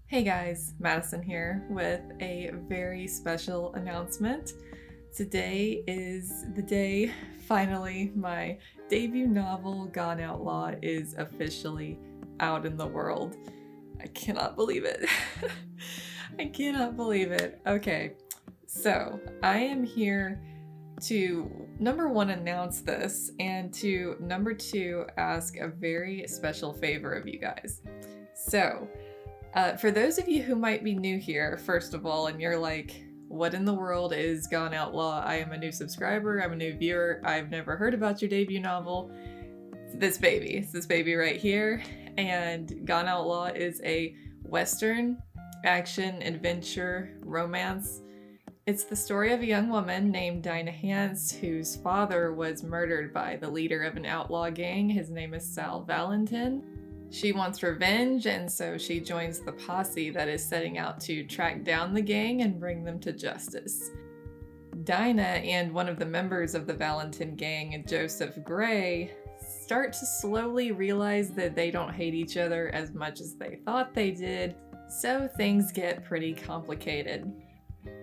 Hey guys, Madison here with a very special announcement. Today is the day, finally, my debut novel, Gone Outlaw, is officially out in the world. I cannot believe it. I cannot believe it. Okay, so I am here to number one, announce this, and to number two, ask a very special favor of you guys. So, for those of you who might be new here, first of all, and you're like, what in the world is Gone Outlaw? I am a new subscriber, I'm a new viewer, I've never heard about your debut novel. It's this baby right here. And Gone Outlaw is a Western action adventure romance. It's the story of a young woman named Dinah Hance whose father was murdered by the leader of an outlaw gang. His name is Sal Valentin. She wants revenge, and so she joins the posse that is setting out to track down the gang and bring them to justice. Dinah and one of the members of the Valentin gang, Joseph Gray, start to slowly realize that they don't hate each other as much as they thought they did, so things get pretty complicated.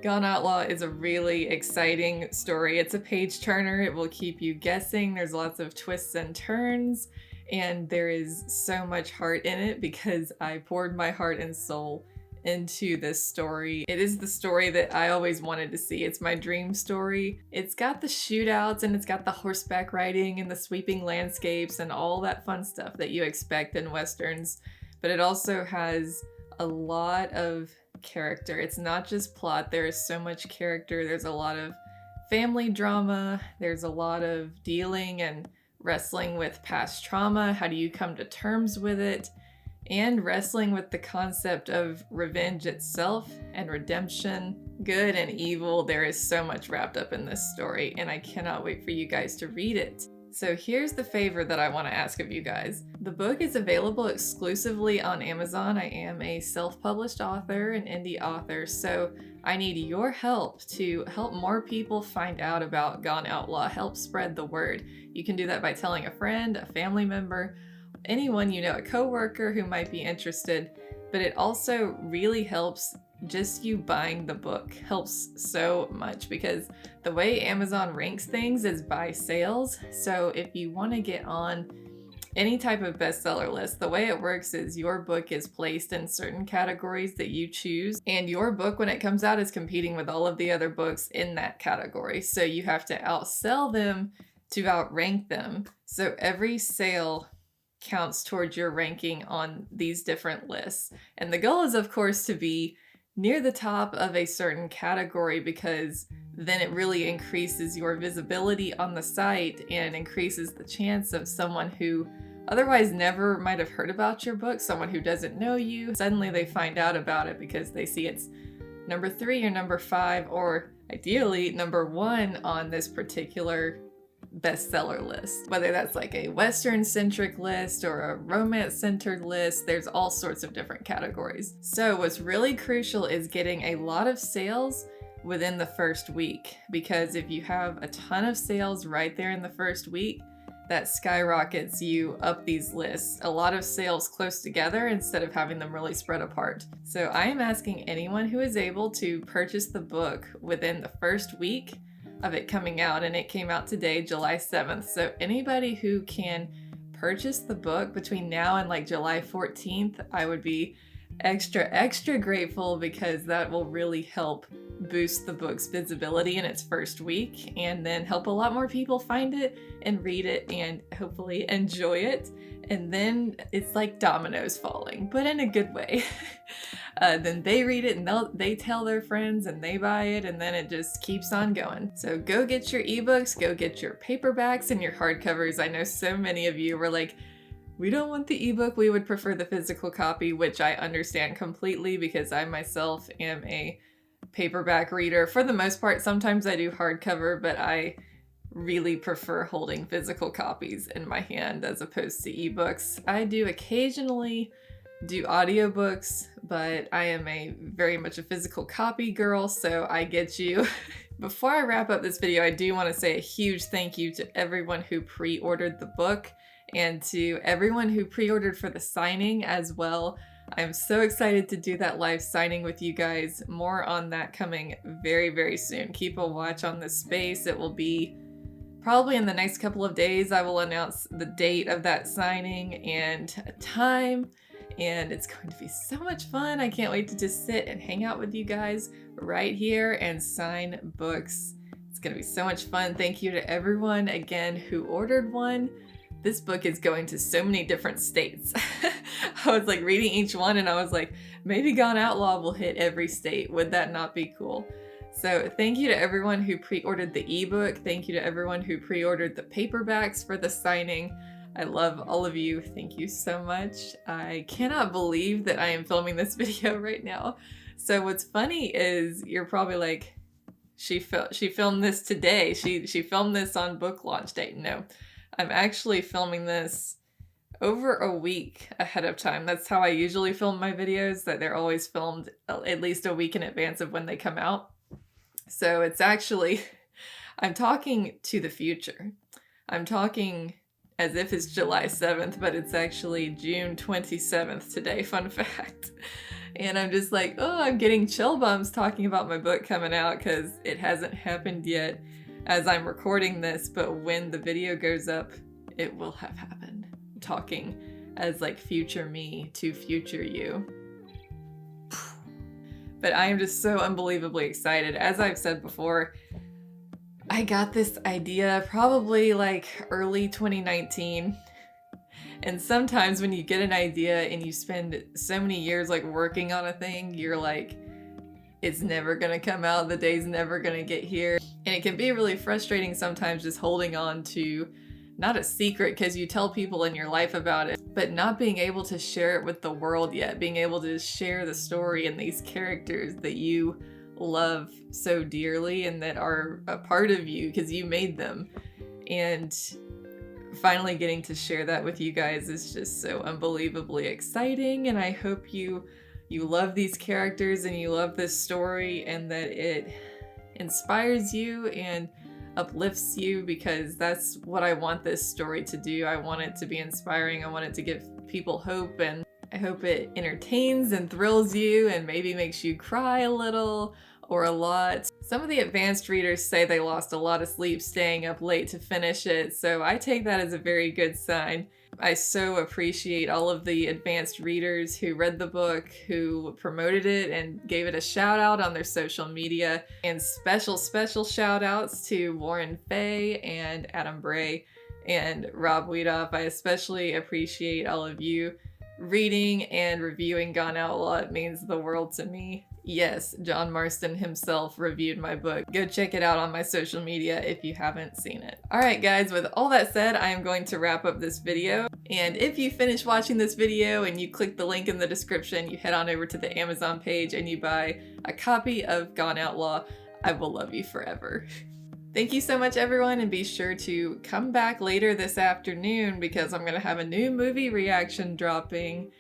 Gone Outlaw is a really exciting story. It's a page turner. It will keep you guessing. There's lots of twists and turns. And there is so much heart in it because I poured my heart and soul into this story. It is the story that I always wanted to see. It's my dream story. It's got the shootouts and it's got the horseback riding and the sweeping landscapes and all that fun stuff that you expect in Westerns. But it also has a lot of character. It's not just plot. There is so much character. There's a lot of family drama. There's a lot of dealing and wrestling with past trauma. How do you come to terms with it? And wrestling with the concept of revenge itself and redemption, good and evil. There is so much wrapped up in this story, and I cannot wait for you guys to read it. So here's the favor that I want to ask of you guys. The book is available exclusively on Amazon. I am a self-published author, an indie author, so I need your help to help more people find out about Gone Outlaw, help spread the word. You can do that by telling a friend, a family member, anyone you know, a coworker who might be interested, but it also really helps just you buying the book. Helps so much because the way Amazon ranks things is by sales. So if you want to get on any type of bestseller list, the way it works is your book is placed in certain categories that you choose, and your book, when it comes out, is competing with all of the other books in that category. So you have to outsell them to outrank them. So every sale counts towards your ranking on these different lists. And the goal is, of course, to be near the top of a certain category because then it really increases your visibility on the site and increases the chance of someone who otherwise never might have heard about your book, someone who doesn't know you, suddenly they find out about it because they see it's number 3 or number 5 or ideally number 1 on this particular bestseller list. Whether that's like a Western-centric list or a romance-centered list, there's all sorts of different categories. So what's really crucial is getting a lot of sales within the first week, because if you have a ton of sales right there in the first week, that skyrockets you up these lists. A lot of sales close together instead of having them really spread apart. So I am asking anyone who is able to purchase the book within the first week of it coming out, and it came out today, July 7th. So anybody who can purchase the book between now and like July 14th, I would be extra grateful because that will really help boost the book's visibility in its first week and then help a lot more people find it and read it and hopefully enjoy it. And then it's like dominoes falling, but in a good way. Then they read it and they tell their friends and they buy it, and then it just keeps on going. So go get your ebooks, go get your paperbacks and your hardcovers. I know so many of you were like, we don't want the ebook, we would prefer the physical copy, which I understand completely because I myself am a paperback reader. For the most part, sometimes I do hardcover, but I really prefer holding physical copies in my hand as opposed to ebooks. I do occasionally do audiobooks, but I am very much a physical copy girl, so I get you. Before I wrap up this video, I do want to say a huge thank you to everyone who pre-ordered the book and to everyone who pre-ordered for the signing as well. I'm so excited to do that live signing with you guys. More on that coming very, very soon. Keep a watch on this space. It will be probably in the next couple of days. I will announce the date of that signing and a time, and it's going to be so much fun. I can't wait to just sit and hang out with you guys right here and sign books. It's going to be so much fun. Thank you to everyone again who ordered one. This book is going to so many different states. I was like reading each one and I was like, maybe Gone Outlaw will hit every state. Would that not be cool? So thank you to everyone who pre-ordered the ebook. Thank you to everyone who pre-ordered the paperbacks for the signing. I love all of you. Thank you so much. I cannot believe that I am filming this video right now. So what's funny is you're probably like, she filmed this today. She filmed this on book launch date. No. I'm actually filming this over a week ahead of time. That's how I usually film my videos, that they're always filmed at least a week in advance of when they come out. So it's actually, I'm talking to the future. I'm talking as if it's July 7th, but it's actually June 27th today, fun fact. And I'm just like, oh, I'm getting chill bumps talking about my book coming out because it hasn't happened yet as I'm recording this, but when the video goes up, it will have happened. I'm talking as like future me to future you. But I am just so unbelievably excited. As I've said before, I got this idea probably like early 2019. And sometimes when you get an idea and you spend so many years like working on a thing, you're like, it's never gonna come out, the day's never gonna get here. And it can be really frustrating sometimes just holding on to not a secret because you tell people in your life about it, but not being able to share it with the world yet, being able to share the story and these characters that you love so dearly and that are a part of you because you made them. And finally getting to share that with you guys is just so unbelievably exciting, and I hope you love these characters and you love this story and that it inspires you and uplifts you, because that's what I want this story to do. I want it to be inspiring. I want it to give people hope, and I hope it entertains and thrills you and maybe makes you cry a little or a lot. Some of the advanced readers say they lost a lot of sleep staying up late to finish it, so I take that as a very good sign. I so appreciate all of the advanced readers who read the book, who promoted it and gave it a shout out on their social media. And special shout outs to Warren Fay and Adam Bray and Rob Wiedoff. I especially appreciate all of you reading and reviewing Gone Outlaw. It means the world to me. Yes, John Marston himself reviewed my book. Go check it out on my social media if you haven't seen it. Alright guys, with all that said, I am going to wrap up this video. And if you finish watching this video and you click the link in the description, you head on over to the Amazon page and you buy a copy of Gone Outlaw, I will love you forever. Thank you so much everyone, and be sure to come back later this afternoon because I'm going to have a new movie reaction dropping.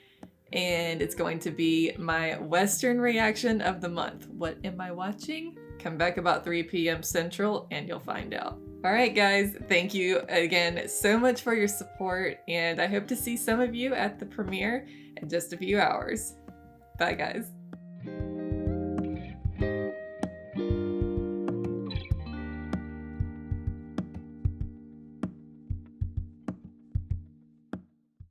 And it's going to be my Western reaction of the month. What am I watching? Come back about 3 p.m. Central and you'll find out. Alright guys, thank you again so much for your support, and I hope to see some of you at the premiere in just a few hours. Bye guys.